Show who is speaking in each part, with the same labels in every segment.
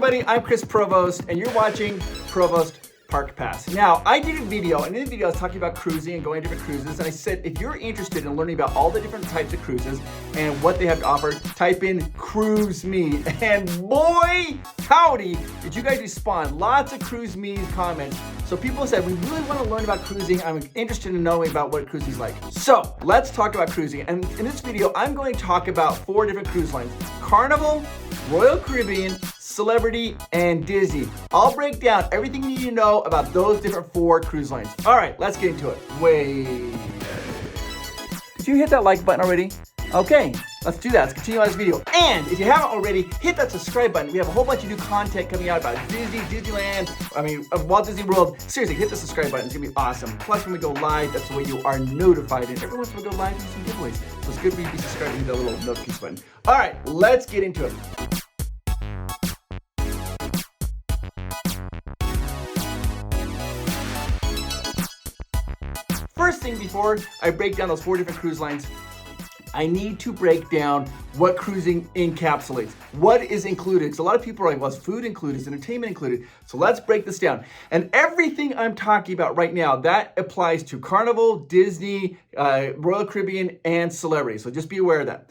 Speaker 1: everybody, I'm Chris Provost, and you're watching Provost Park Pass. Now, I did a video, and in the video I was talking about cruising and going to different cruises, and I said if you're interested in learning about all the different types of cruises and what they have to offer, type in cruise me, and boy, howdy, did you guys respond. Lots of cruise me comments. So people said, we really want to learn about cruising. I'm interested in knowing about what cruising is like. So let's talk about cruising. And in this video, I'm going to talk about 4 different cruise lines: Carnival, Royal Caribbean, Celebrity, and Disney. I'll break down everything you need to know about those different 4 cruise lines. All right, let's get into it. Wait. Did you hit that like button already? Okay, let's do that. Let's continue on this video. And if you haven't already, hit that subscribe button. We have a whole bunch of new content coming out about Disney, Disneyland, Walt Disney World. Seriously, hit the subscribe button. It's gonna be awesome. Plus, when we go live, that's the way you are notified. And every once in a while we go live, we do some giveaways. So it's good for you to be subscribed and hit that little notification button. All right, let's get into it. First thing, before I break down those 4 different cruise lines, I need to break down what cruising encapsulates. What is included? So a lot of people are like, well, is food included? Is entertainment included? So let's break this down. And everything I'm talking about right now, that applies to Carnival, Disney, Royal Caribbean, and Celebrity. So just be aware of that.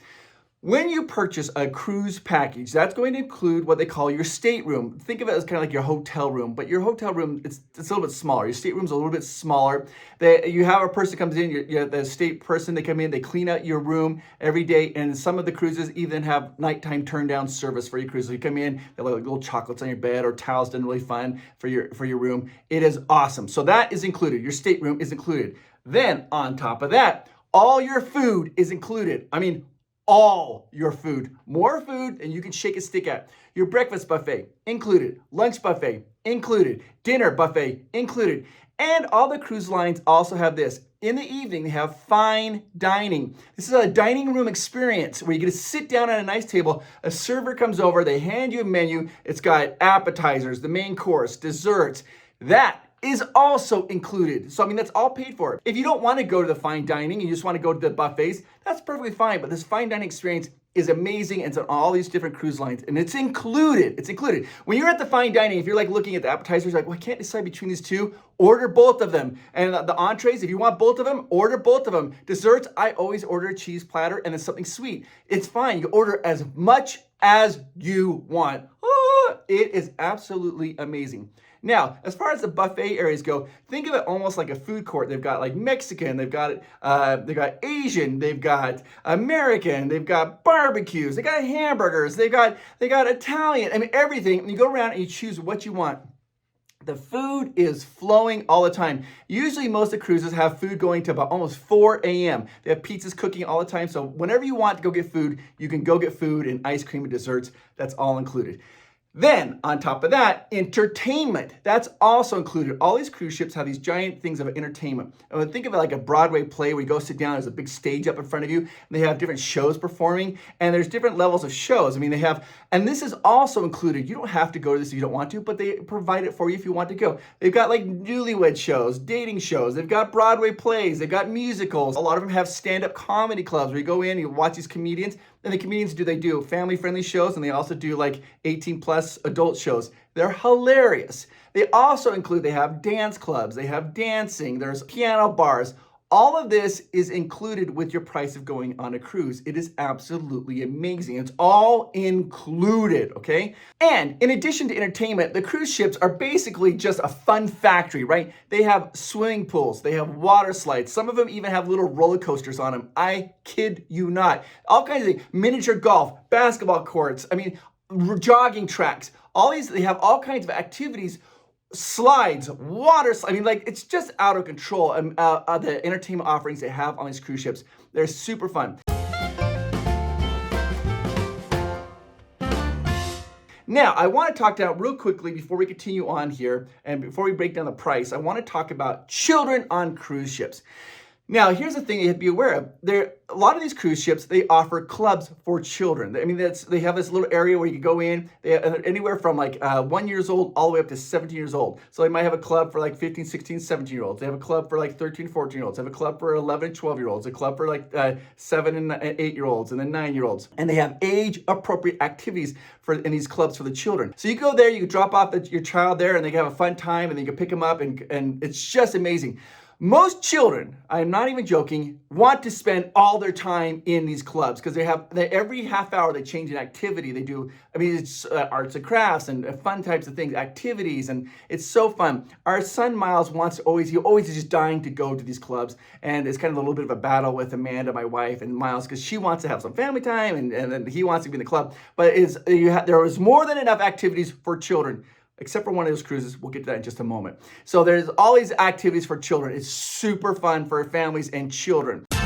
Speaker 1: When you purchase a cruise package, that's going to include what they call your stateroom. Think of it as kind of like your hotel room, but your hotel room, it's a little bit smaller. Your stateroom's a little bit smaller. You have a person comes in, you're the state person, they come in, they clean out your room every day, and some of the cruises even have nighttime turn down service for your cruise. So you come in, they have like little chocolates on your bed or towels done really fun for your room. It is awesome. So that is included. Your stateroom is included. Then on top of that, all your food is included. I mean, all your food, more food than you can shake a stick at. Your breakfast buffet included, lunch buffet included, dinner buffet included. And all the cruise lines also have this. In the evening, they have fine dining. This is a dining room experience where you get to sit down at a nice table. A server comes over, they hand you a menu. It's got appetizers, the main course, desserts. That is also included. So, I mean, that's all paid for. If you don't want to go to the fine dining, you just want to go to the buffets, that's perfectly fine. But this fine dining experience is amazing. It's on all these different cruise lines, and it's included. It's included. When you're at the fine dining, if you're like looking at the appetizers, like, well, I can't decide between these 2, order both of them. And the entrees, if you want both of them, order both of them. Desserts, I always order a cheese platter and then something sweet. It's fine. You order as much as you want. Oh, it is absolutely amazing. Now, as far as the buffet areas go, think of it almost like a food court. They've got like Mexican, they've got Asian, they've got American, they've got barbecues, they got hamburgers, they got Italian. I mean, everything. And you go around and you choose what you want. The food is flowing all the time. Usually most of the cruises have food going to about almost 4 a.m. They have pizzas cooking all the time. So whenever you want to go get food, you can go get food and ice cream and desserts. That's all included. Then, on top of that, entertainment. That's also included. All these cruise ships have these giant things of entertainment. And think of it like a Broadway play where you go sit down, there's a big stage up in front of you, and they have different shows performing, and there's different levels of shows. I mean, they have, and this is also included. You don't have to go to this if you don't want to, but they provide it for you if you want to go. They've got like newlywed shows, dating shows, they've got Broadway plays, they've got musicals. A lot of them have stand-up comedy clubs where you go in, you watch these comedians, and the comedians they do family-friendly shows, and they also do like 18-plus adult shows. They're hilarious. They also include, they have dance clubs, they have dancing, there's piano bars. All of this is included with your price of going on a cruise. It is absolutely amazing. It's all included, okay? And in addition to entertainment, the cruise ships are basically just a fun factory, right? They have swimming pools, they have water slides. Some of them even have little roller coasters on them. I kid you not. All kinds of things, miniature golf, basketball courts, I mean, jogging tracks. All these, they have all kinds of activities, slides, I mean, like, it's just out of control. The entertainment offerings they have on these cruise ships, they're super fun. Now, I want to talk about real quickly before we continue on here and before we break down the price, I want to talk about children on cruise ships. Now, here's the thing you have to be aware of. A lot of these cruise ships, they offer clubs for children. I mean, they have this little area where you can go in. They have anywhere from like 1 year old all the way up to 17 years old. So they might have a club for like 15, 16, 17-year-olds. They have a club for like 13, 14-year-olds. They have a club for 11 and 12-year-olds. A club for like 7 and 8-year-olds and then 9-year-olds. And they have age-appropriate activities in these clubs for the children. So you go there, you can drop off your child there, and they can have a fun time, and then you can pick them up, and it's just amazing. Most children, I'm not even joking, want to spend all their time in these clubs because every half hour they change an activity. They do, it's arts and crafts and fun types of things, activities, and it's so fun. Our son Miles he always is just dying to go to these clubs, and it's kind of a little bit of a battle with Amanda, my wife, and Miles, because she wants to have some family time and then he wants to be in the club. But there is more than enough activities for children. Except for one of those cruises. We'll get to that in just a moment. So there's all these activities for children. It's super fun for families and children. Well,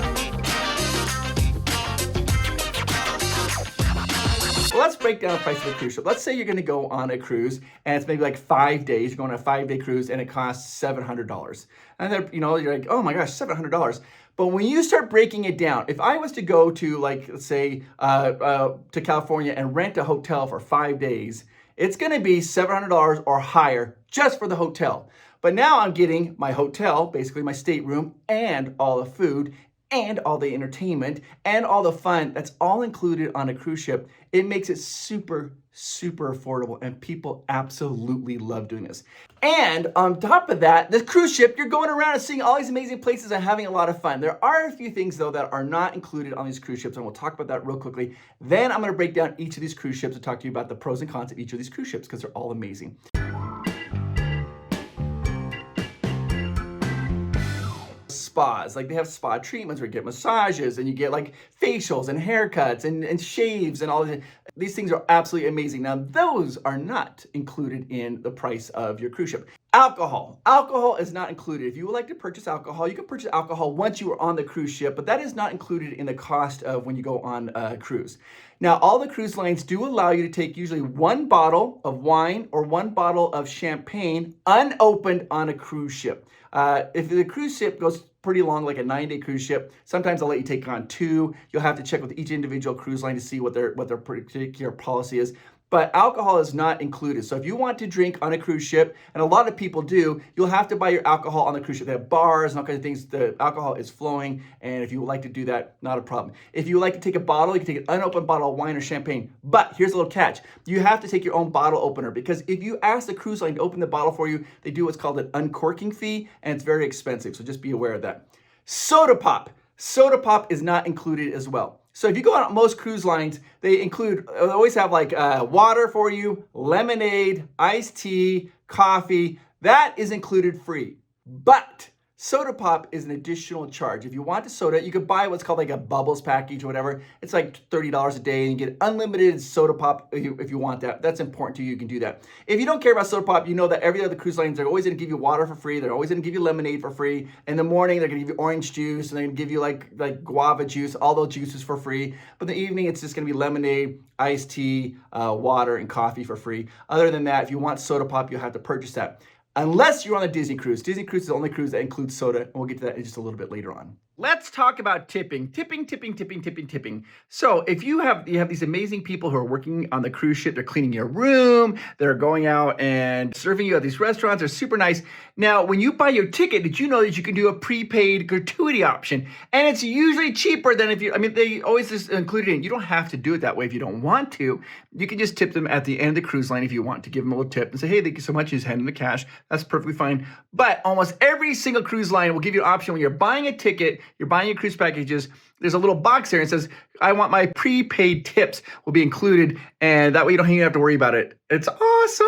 Speaker 1: let's break down the price of a cruise ship. Let's say you're gonna go on a cruise and it's maybe like 5 days. You're going on a 5-day cruise and it costs $700. And then, you're like, oh my gosh, $700. But when you start breaking it down, if I was to go to like, let's say, to California and rent a hotel for 5 days, it's gonna be $700 or higher just for the hotel. But now I'm getting my hotel, basically my stateroom, and all the food, and all the entertainment, and all the fun. That's all included on a cruise ship. It makes it super, super affordable, and people absolutely love doing this. And on top of that, the cruise ship, you're going around and seeing all these amazing places and having a lot of fun. There are a few things, though, that are not included on these cruise ships, and we'll talk about that real quickly. Then I'm going to break down each of these cruise ships and talk to you about the pros and cons of each of these cruise ships, because they're all amazing. Spas, like they have spa treatments where you get massages and you get like facials and haircuts and shaves and all this. These things are absolutely amazing. Now, those are not included in the price of your cruise ship. Alcohol is not included. If you would like to purchase alcohol, you can purchase alcohol once you are on the cruise ship, but that is not included in the cost of when you go on a cruise. Now, all the cruise lines do allow you to take usually 1 bottle of wine or 1 bottle of champagne unopened on a cruise ship. If the cruise ship goes pretty long, like a 9-day cruise ship, sometimes they'll let you take on 2. You'll have to check with each individual cruise line to see what their particular policy is. But alcohol is not included. So if you want to drink on a cruise ship, and a lot of people do, you'll have to buy your alcohol on the cruise ship. They have bars and all kinds of things. The alcohol is flowing, and if you would like to do that, not a problem. If you would like to take a bottle, you can take an unopened bottle of wine or champagne. But here's a little catch. You have to take your own bottle opener, because if you ask the cruise line to open the bottle for you, they do what's called an uncorking fee, and it's very expensive. So just be aware of that. Soda pop. Soda pop is not included as well. So if you go on most cruise lines, they always have like water for you, lemonade, iced tea, coffee. That is included free. But soda pop is an additional charge. If you want a soda, you could buy what's called like a Bubbles package or whatever. It's like $30 a day, and you get unlimited soda pop if you want that. That's important to you. You can do that. If you don't care about soda pop, you know that every other cruise lines are always going to give you water for free. They're always going to give you lemonade for free. In the morning, they're going to give you orange juice, and they're going to give you like guava juice, all those juices for free. But in the evening, it's just going to be lemonade, iced tea, water, and coffee for free. Other than that, if you want soda pop, you'll have to purchase that. Unless you're on a Disney cruise. Disney cruise is the only cruise that includes soda, and we'll get to that in just a little bit later on. Let's talk about tipping. Tipping. So if you have these amazing people who are working on the cruise ship, they're cleaning your room, they're going out and serving you at these restaurants, they're super nice. Now, when you buy your ticket, did you know that you can do a prepaid gratuity option? And it's usually cheaper than they always just include it in. You don't have to do it that way if you don't want to. You can just tip them at the end of the cruise line if you want to give them a little tip and say, hey, thank you so much, you just hand them the cash. That's perfectly fine. But almost every single cruise line will give you an option when you're buying a ticket, you're buying your cruise packages, there's a little box there and it says, I want my prepaid tips will be included, and that way you don't even have to worry about it. It's awesome.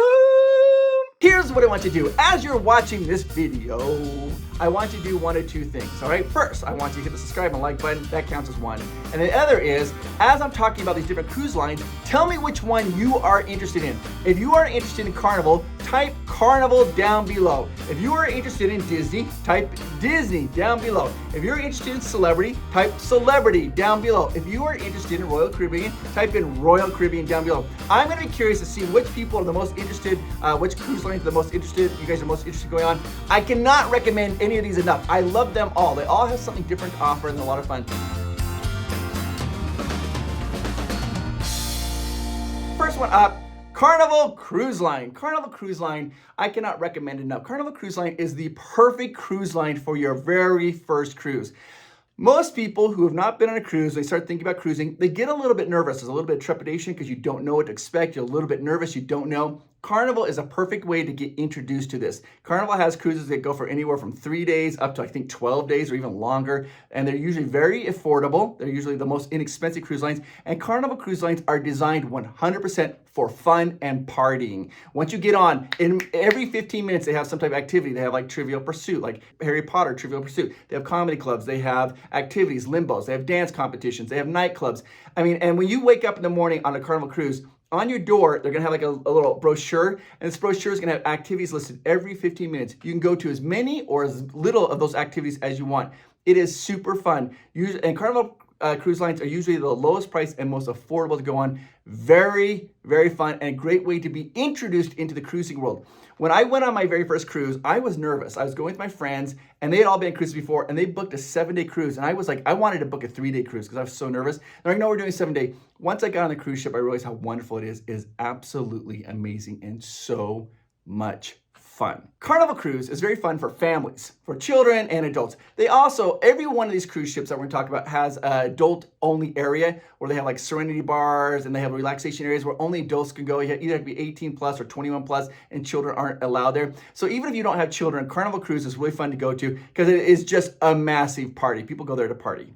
Speaker 1: Here's what I want you to do. As you're watching this video, I want you to do 1 or 2 things, all right? First, I want you to hit the subscribe and like button. That counts as 1. And the other is, as I'm talking about these different cruise lines, tell me which one you are interested in. If you are interested in Carnival, type Carnival down below. If you are interested in Disney, type Disney down below. If you're interested in celebrity, type celebrity down below. If you are interested in Royal Caribbean, type in Royal Caribbean down below. I'm going to be curious to see which people are the most interested, which cruise lines are the most interested, you guys are most interested going on. I cannot recommend any of these enough. I love them all. They all have something different to offer and a lot of fun. First one up, Carnival Cruise Line. Carnival Cruise Line, I cannot recommend enough. Carnival Cruise Line is the perfect cruise line for your very first cruise. Most people who have not been on a cruise, they start thinking about cruising, they get a little bit nervous. There's a little bit of trepidation because you don't know what to expect. You're a little bit nervous, you don't know. Carnival is a perfect way to get introduced to this. Carnival has cruises that go for anywhere from 3 days up to I think 12 days or even longer. And they're usually very affordable. They're usually the most inexpensive cruise lines. And Carnival cruise lines are designed 100% for fun and partying. Once you get on, in every 15 minutes they have some type of activity. They have like Trivial Pursuit, like Harry Potter Trivial Pursuit. They have comedy clubs. They have activities, limbos. They have dance competitions. They have nightclubs. I mean, and when you wake up in the morning on a Carnival cruise, on your door, they're gonna have like a little brochure, and this brochure is gonna have activities listed every 15 minutes. You can go to as many or as little of those activities as you want. It is super fun. And Carnival cruise lines are usually the lowest price and most affordable to go on. Very, very fun and a great way to be introduced into the cruising world. When I went on my very first cruise, I was nervous. I was going with my friends and they had all been on cruises before and they booked a 7-day cruise. And I was like, I wanted to book a 3-day cruise because I was so nervous. They're like, no, we're doing a 7-day. Once I got on the cruise ship, I realized how wonderful it is. It is absolutely amazing and so much fun. Carnival Cruise is very fun for families, for children and adults. They also, every one of these cruise ships that we're going to talk about has an adult-only area where they have like serenity bars and they have relaxation areas where only adults can go. You either have to be 18 plus or 21 plus and children aren't allowed there. So even if you don't have children, Carnival Cruise is really fun to go to because it is just a massive party. People go there to party.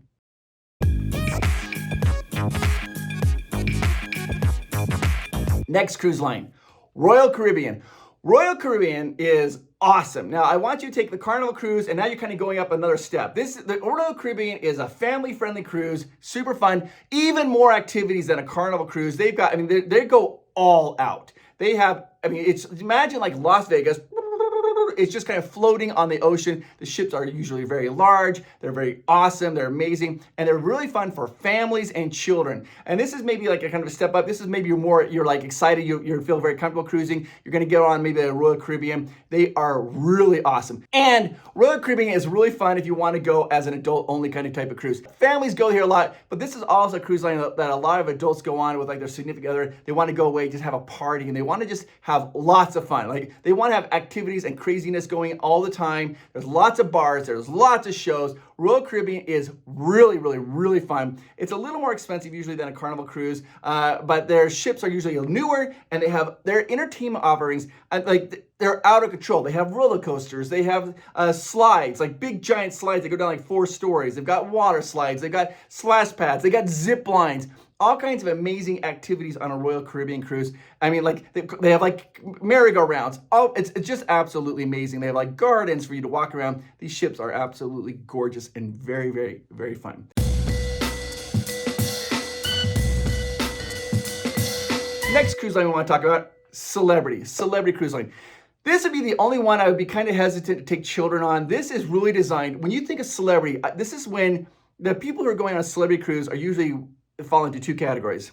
Speaker 1: Next cruise line, Royal Caribbean. Royal Caribbean is awesome. Now, I want you to take the Carnival cruise, and now you're kind of going up another step. The Royal Caribbean is a family-friendly cruise, super fun, even more activities than a Carnival cruise. They've got, I mean, they go all out. They have, I mean, it's, imagine like Las Vegas. It's just kind of floating on the ocean. The ships are usually very large. They're very awesome. They're amazing. And they're really fun for families and children. And this is maybe like a kind of a step up. This is maybe you're like excited. You feel very comfortable cruising. You're going to get on maybe a Royal Caribbean. They are really awesome. And Royal Caribbean is really fun if you want to go as an adult only kind of type of cruise. Families go here a lot, but this is also a cruise line that a lot of adults go on with like their significant other. They want to go away, just have a party, and they want to just have lots of fun. Like they want to have activities and craziness going all the time. There's lots of bars, there's lots of shows. Royal Caribbean is really, really, really fun. It's a little more expensive usually than a Carnival cruise, but their ships are usually newer and they have their entertainment offerings, like they're out of control. They have roller coasters, they have slides, like big giant slides that go down like 4 stories. They've got water slides, they've got splash pads, they got zip lines. All kinds of amazing activities on a Royal Caribbean cruise. I mean, like they have like merry-go-rounds. Oh, it's just absolutely amazing. They have like gardens for you to walk around. These ships are absolutely gorgeous and very, very, very fun. Next cruise line we want to talk about, Celebrity Cruise Line. This would be the only one I would be kind of hesitant to take children on. This is really designed, when you think of celebrity, this is when the people who are going on a celebrity cruise are usually fall into 2 categories.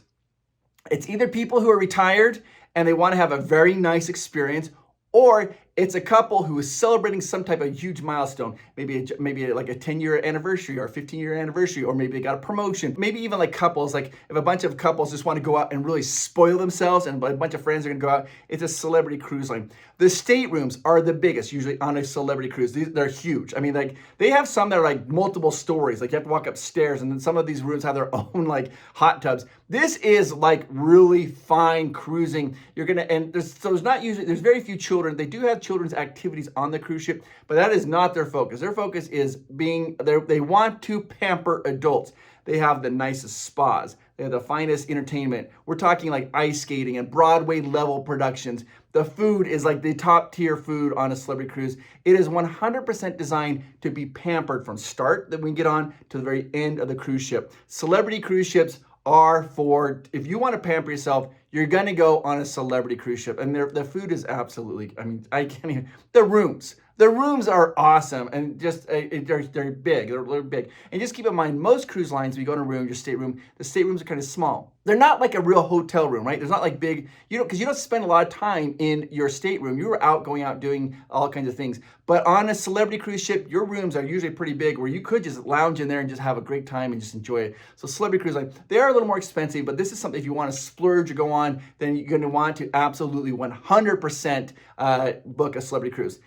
Speaker 1: It's either people who are retired and they want to have a very nice experience, or it's a couple who is celebrating some type of huge milestone, maybe like a 10-year anniversary or a 15-year anniversary, or maybe they got a promotion. Maybe even like couples, like if a bunch of couples just want to go out and really spoil themselves and a bunch of friends are going to go out, it's a celebrity cruise line. The staterooms are the biggest usually on a celebrity cruise. They're huge. I mean, like they have some that are like multiple stories, like you have to walk upstairs, and then some of these rooms have their own like hot tubs. This is like really fine cruising. There's very few children. They do have children's activities on the cruise ship, but that is not their focus. Their focus is they want to pamper adults. They have the nicest spas. They have the finest entertainment. We're talking like ice skating and Broadway level productions. The food is like the top tier food on a celebrity cruise. It is 100% designed to be pampered from start that we get on to the very end of the cruise ship. Celebrity cruise ships are for, if you want to pamper yourself, you're gonna go on a celebrity cruise ship, and the food is absolutely, I mean, I can't even, the rooms are awesome, and just, they're big, they're big. And just keep in mind, most cruise lines, when you go in a room, your stateroom, the staterooms are kind of small. They're not like a real hotel room, right? There's not like big, because you don't spend a lot of time in your stateroom. You were going out doing all kinds of things. But on a celebrity cruise ship, your rooms are usually pretty big, where you could just lounge in there and just have a great time and just enjoy it. So celebrity cruise line, they are a little more expensive, but this is something, if you want to splurge or go on, then you're gonna want to absolutely 100% book a celebrity cruise.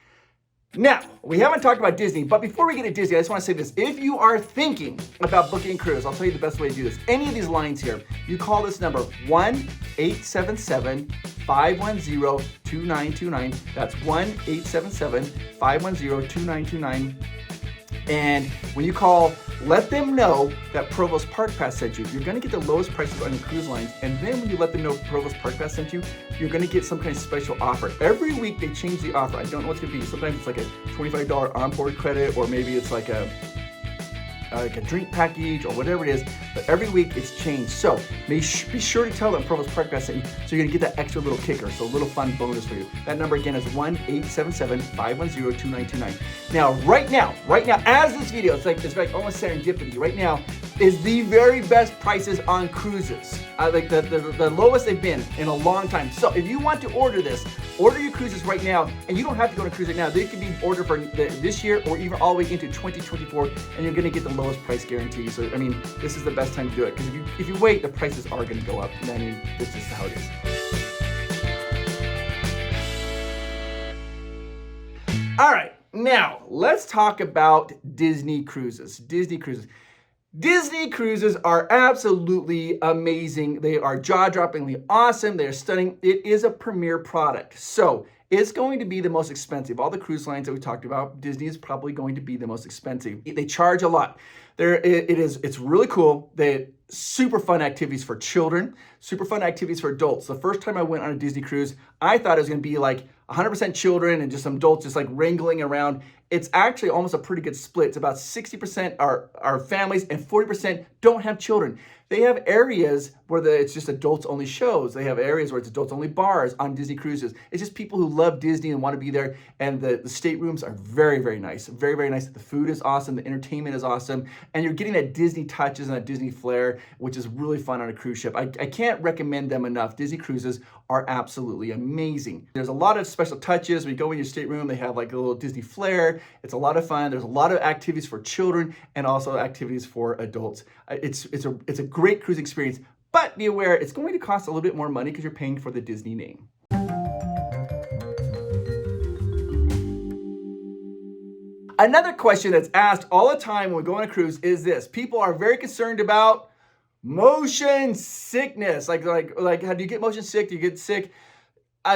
Speaker 1: Now, we haven't talked about Disney, but before we get to Disney, I just want to say this. If you are thinking about booking a cruise, I'll tell you the best way to do this. Any of these lines here, you call this number 1-877-510-2929. That's 1-877-510-2929. And when you call, let them know that Provost Park Pass sent you. You're gonna get the lowest prices on the cruise lines. And then when you let them know Provost Park Pass sent you, you're gonna get some kind of special offer. Every week they change the offer. I don't know what it's gonna be. Sometimes it's like a $25 onboard credit, or maybe it's like a drink package or whatever it is, but every week it's changed. So be sure to tell them Provost Park Pass sent you, so you're gonna get that extra little kicker, so a little fun bonus for you. That number again is 1-877-510-2929. Now, right now, as this video, it's like almost serendipity. Right now is the very best prices on cruises, like the lowest they've been in a long time. So if you want to order this, order your cruises right now, and you don't have to go to cruise right now. They can be ordered for this year or even all the way into 2024, and you're gonna get the lowest price guarantee. So, I mean, this is the best time to do it, because if you wait, the prices are gonna go up. I mean, this is how it is. All right, now let's talk about Disney cruises. Disney cruises are absolutely amazing. They are jaw-droppingly awesome. They are stunning. It is a premier product. So it's going to be the most expensive. All the cruise lines that we talked about, Disney is probably going to be the most expensive. They charge a lot. It's really cool. They super fun activities for children, super fun activities for adults. The first time I went on a Disney cruise, I thought it was gonna be like 100% children and just some adults just like wrangling around. It's actually almost a pretty good split. It's about 60% are families and 40% don't have children. They have areas where it's just adults only shows. They have areas where it's adults only bars on Disney cruises. It's just people who love Disney and want to be there. And the staterooms are very, very nice. Very, very nice. The food is awesome. The entertainment is awesome. And you're getting that Disney touches and that Disney flair, which is really fun on a cruise ship. I can't recommend them enough. Disney cruises are absolutely amazing. There's a lot of special touches. When you go in your stateroom, they have like a little Disney flair. It's a lot of fun. There's a lot of activities for children and also activities for adults. It's a great cruise experience, but be aware it's going to cost a little bit more money because you're paying for the Disney name. Another question that's asked all the time when we go on a cruise is this. People are very concerned about motion sickness. Like how do you get motion sick? Do you get sick?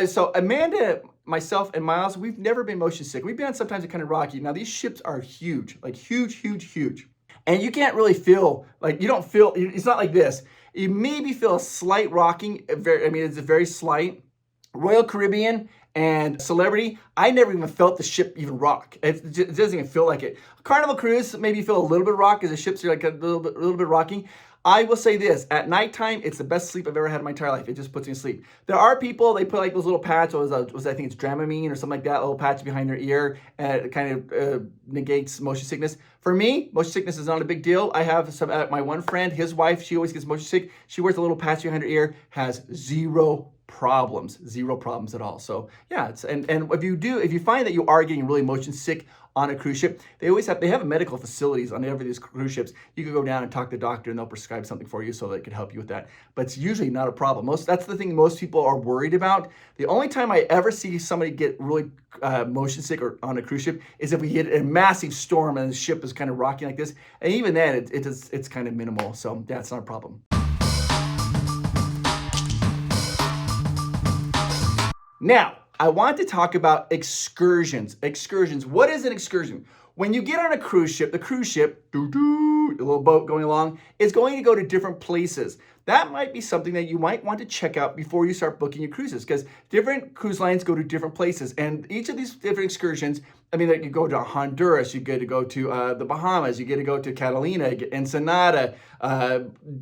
Speaker 1: So Amanda, myself, and Miles, we've never been motion sick. We've been sometimes kind of rocky. Now these ships are huge, like huge, huge, huge. And you can't really feel, like you don't feel, it's not like this. You maybe feel a slight rocking, it's a very slight. Royal Caribbean and Celebrity, I never even felt the ship even rock. It doesn't even feel like it. Carnival cruise, maybe you feel a little bit rock because the ships are like a little bit rocking. I will say this, at nighttime, it's the best sleep I've ever had in my entire life. It just puts me to sleep. There are people, they put like those little patch, I think it's Dramamine or something like that, a little patch behind their ear, and it kind of negates motion sickness. For me, motion sickness is not a big deal. I have my one friend, his wife, she always gets motion sick. She wears a little patch behind her ear, has zero problems at all. So yeah, and if you find that you are getting really motion sick on a cruise ship, they have medical facilities on every of these cruise ships. You can go down and talk to the doctor and they'll prescribe something for you so they can help you with that. But it's usually not a problem. That's the thing most people are worried about. The only time I ever see somebody get really motion sick or on a cruise ship is if we hit a massive storm and the ship is kind of rocking like this. And even then, it's kind of minimal. So yeah, it's not a problem. Now, I want to talk about excursions. Excursions. What is an excursion? When you get on a cruise ship, the cruise ship, the little boat going along, is going to go to different places. That might be something that you might want to check out before you start booking your cruises, because different cruise lines go to different places. And each of these different excursions, I mean, you go to Honduras, you get to go to the Bahamas, you get to go to Catalina, Ensenada,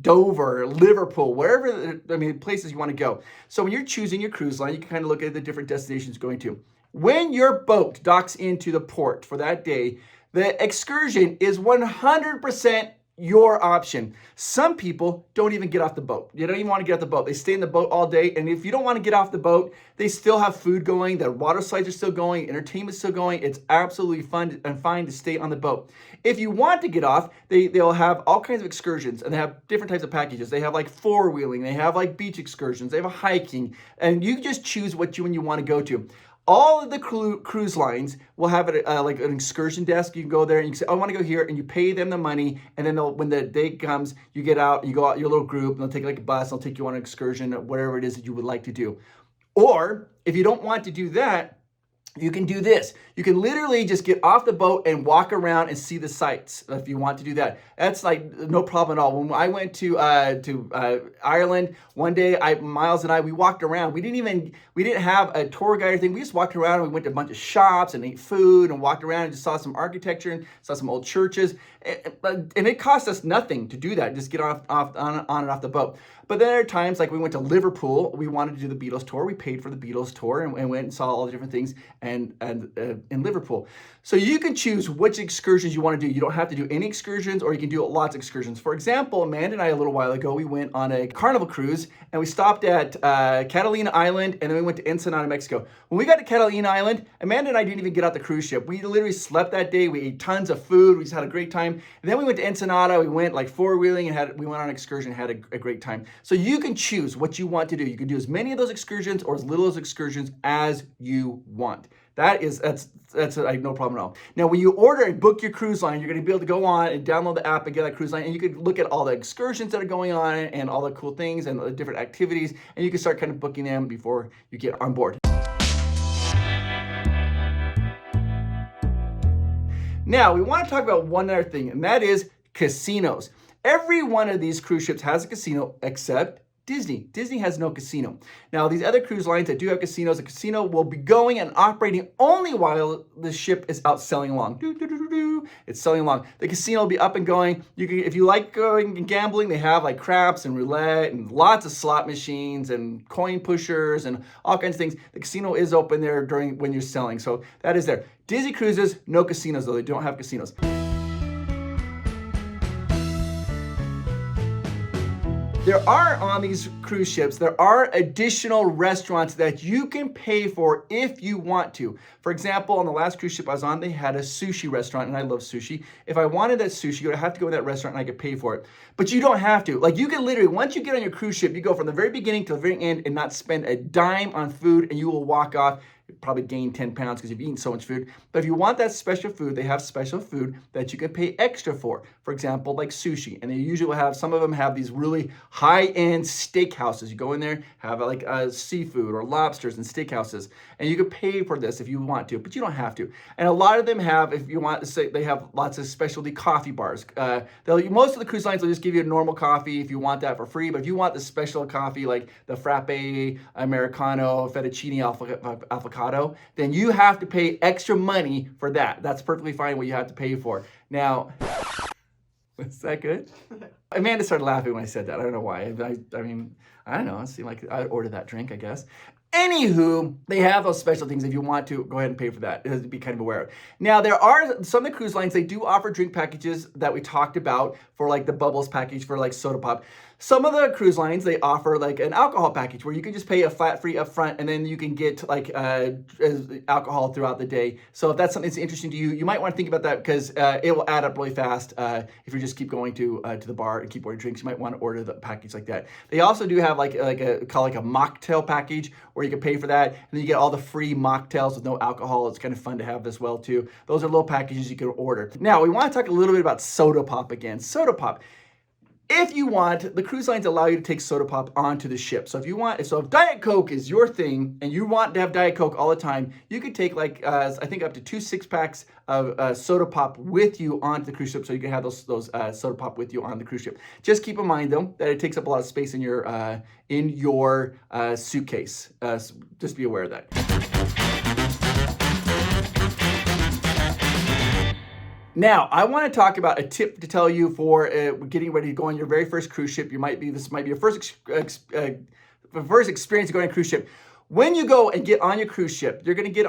Speaker 1: Dover, Liverpool, wherever, places you want to go. So when you're choosing your cruise line, you can kind of look at the different destinations you're going to. When your boat docks into the port for that day, the excursion is 100% your option. Some people don't even get off the boat. You don't even want to get off the boat. They stay in the boat all day. And if you don't want to get off the boat, they still have food going. The water slides are still going. Entertainment's still going. It's absolutely fun and fine to stay on the boat. If you want to get off, they'll have all kinds of excursions, and they have different types of packages. They have like four-wheeling. They have like beach excursions. They have a hiking. And you just choose what you want to go to. All of the cruise lines will have like an excursion desk. You can go there and you can say, I want to go here, and you pay them the money. And then when the day comes, you get out, you go out your little group, and they'll take like a bus, they'll take you on an excursion, whatever it is that you would like to do. Or if you don't want to do that, you can do this. You can literally just get off the boat and walk around and see the sights if you want to do that. That's like no problem at all. When I went to Ireland one day, Miles and I, we walked around. We didn't have a tour guide or anything. We just walked around and we went to a bunch of shops and ate food and walked around and just saw some architecture and saw some old churches. And it cost us nothing to do that. Just get on and off the boat. But then there are times like we went to Liverpool. We wanted to do the Beatles tour. We paid for the Beatles tour and went and saw all the different things and in Liverpool. So you can choose which excursions you want to do. You don't have to do any excursions, or you can do lots of excursions. For example, Amanda and I a little while ago, we went on a Carnival cruise and we stopped at Catalina Island, and then we went to Ensenada, Mexico. When we got to Catalina Island, Amanda and I didn't even get out the cruise ship. We literally slept that day. We ate tons of food. We just had a great time. And then we went to Ensenada. We went like four-wheeling and we went on an excursion and had a great time. So you can choose what you want to do. You can do as many of those excursions or as little of those excursions as you want. That's like no problem at all. Now, when you order and book your cruise line, you're going to be able to go on and download the app and get that cruise line, and you can look at all the excursions that are going on and all the cool things and the different activities, and you can start kind of booking them before you get on board. Now, we want to talk about one other thing, and that is casinos. Every one of these cruise ships has a casino except Disney. Disney has no casino. Now, these other cruise lines that do have casinos, a casino will be going and operating only while the ship is out sailing along. It's sailing along. The casino will be up and going. You can, if you like going and gambling, they have like craps and roulette and lots of slot machines and coin pushers and all kinds of things. The casino is open there when you're sailing, so that is there. Disney cruises, no casinos though. They don't have casinos. There are, on these cruise ships, there are additional restaurants that you can pay for if you want to. For example, on the last cruise ship I was on, they had a sushi restaurant, and I love sushi. If I wanted that sushi, I'd have to go to that restaurant and I could pay for it. But you don't have to. Like, you can literally, once you get on your cruise ship, you go from the very beginning to the very end and not spend a dime on food, and you will walk off. You probably gain 10 pounds because you've eaten so much food. But if you want that special food, they have special food that you can pay extra for. For example, like sushi. And they usually will have, some of them have these really high-end steakhouses. You go in there, have like seafood or lobsters and steakhouses. And you can pay for this if you want to, but you don't have to. And a lot of them have, if you want to say, they have lots of specialty coffee bars. Most of the cruise lines will just give you a normal coffee if you want that for free. But if you want the special coffee, like the frappe, Americano, fettuccine avocado, then you have to pay extra money for that. That's perfectly fine what you have to pay for. Now, was that good? Amanda started laughing when I said that. I don't know why. I mean, I don't know. It seemed like I'd order that drink, I guess. Anywho, they have those special things. If you want to, go ahead and pay for that. It has to be kind of aware of. Now, there are some of the cruise lines, they do offer drink packages that we talked about for like the Bubbles package for like soda pop. Some of the cruise lines, they offer like an alcohol package where you can just pay a flat fee up front, and then you can get like alcohol throughout the day. So if that's something that's interesting to you, you might want to think about that, because it will add up really fast. If you just keep going to the bar and keep ordering drinks, you might want to order the package like that. They also do have like a mocktail package where you can pay for that, and then you get all the free mocktails with no alcohol. It's kind of fun to have as well too. Those are little packages you can order. Now, we want to talk a little bit about soda pop again. Soda pop. If you want, the cruise lines allow you to take soda pop onto the ship. So if Diet Coke is your thing and you want to have Diet Coke all the time, you could take like, I think up to 2 6-packs of soda pop with you onto the cruise ship, so you can have those soda pop with you on the cruise ship. Just keep in mind though, that it takes up a lot of space in your suitcase. Just be aware of that. Now, I want to talk about a tip to tell you for getting ready to go on your very first cruise ship. This might be your first experience going on a cruise ship. When you go and get on your cruise ship, they're going to give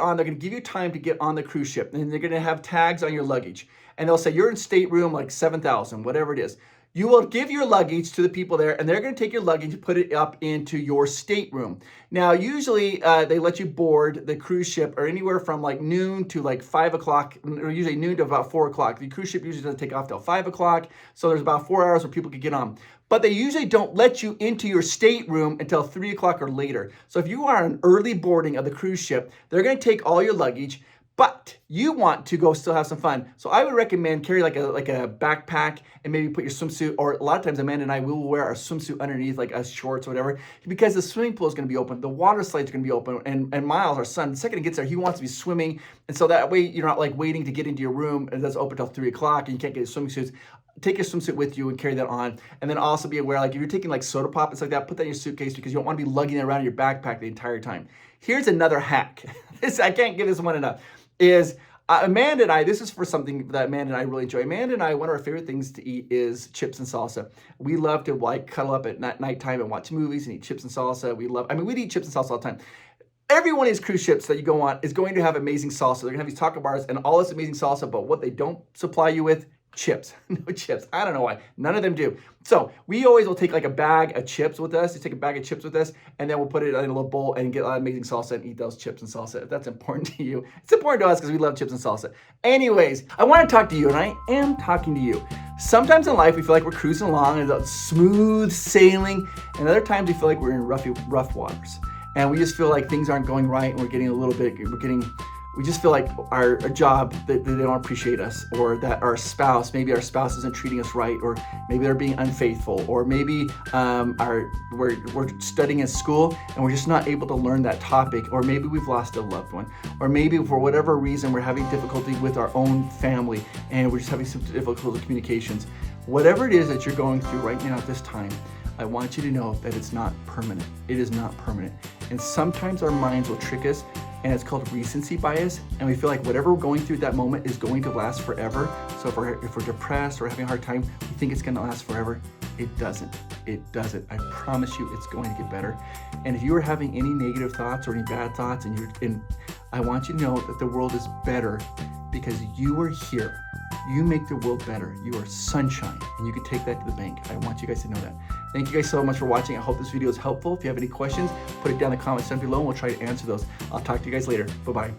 Speaker 1: you time to get on the cruise ship, and they're going to have tags on your luggage. And they'll say you're in stateroom like 7,000, whatever it is. You will give your luggage to the people there, and they're going to take your luggage and put it up into your stateroom. Now, usually they let you board the cruise ship or anywhere from like noon to like 5 o'clock, or usually noon to about 4 o'clock. The cruise ship usually doesn't take off till 5 o'clock, so there's about 4 hours where people can get on. But they usually don't let you into your stateroom until 3 o'clock or later. So if you are on an early boarding of the cruise ship, they're going to take all your luggage, but you want to go still have some fun. So I would recommend carry like a backpack and maybe put your swimsuit, or a lot of times Amanda and I will wear our swimsuit underneath, like us shorts or whatever, because the swimming pool is going to be open, the water slides are going to be open, and Miles, our son, the second he gets there, he wants to be swimming, and so that way you're not like waiting to get into your room and it's open till 3 o'clock and you can't get your swimsuits. Take your swimsuit with you and carry that on. And then also be aware, like if you're taking like soda pop and stuff like that, put that in your suitcase because you don't want to be lugging it around in your backpack the entire time. Here's another hack. I can't give this one enough. Is Amanda and I, this is for something that Amanda and I really enjoy. Amanda and I, one of our favorite things to eat is chips and salsa. We love to like cuddle up at nighttime and watch movies and eat chips and salsa. We'd eat chips and salsa all the time. Every one of these cruise ships that you go on is going to have amazing salsa. They're gonna have these taco bars and all this amazing salsa, but what they don't supply you with, chips. No chips. I don't know why. None of them do. So we always will take like a bag of chips with us. You take a bag of chips with us, and then we'll put it in a little bowl and get amazing salsa and eat those chips and salsa. If that's important to you, it's important to us because we love chips and salsa. Anyways, I want to talk to you, and I am talking to you. Sometimes in life we feel like we're cruising along and it's smooth sailing, and other times we feel like we're in rough waters, and we just feel like things aren't going right, and we just feel like our job, that they don't appreciate us, or that maybe our spouse isn't treating us right, or maybe they're being unfaithful, or maybe we're studying in school and we're just not able to learn that topic, or maybe we've lost a loved one, or maybe for whatever reason we're having difficulty with our own family and we're just having some difficult communications. Whatever it is that you're going through right now at this time, I want you to know that it's not permanent. It is not permanent. And sometimes our minds will trick us, and it's called recency bias, and we feel like whatever we're going through at that moment is going to last forever. So if we're depressed or having a hard time, we think it's gonna last forever. It doesn't. It doesn't. I promise you it's going to get better. And if you are having any negative thoughts or any bad thoughts, I want you to know that the world is better because you are here. You make the world better. You are sunshine, and you can take that to the bank. I want you guys to know that. Thank you guys so much for watching. I hope this video is helpful. If you have any questions, put it down in the comments down below and we'll try to answer those. I'll talk to you guys later. Bye-bye.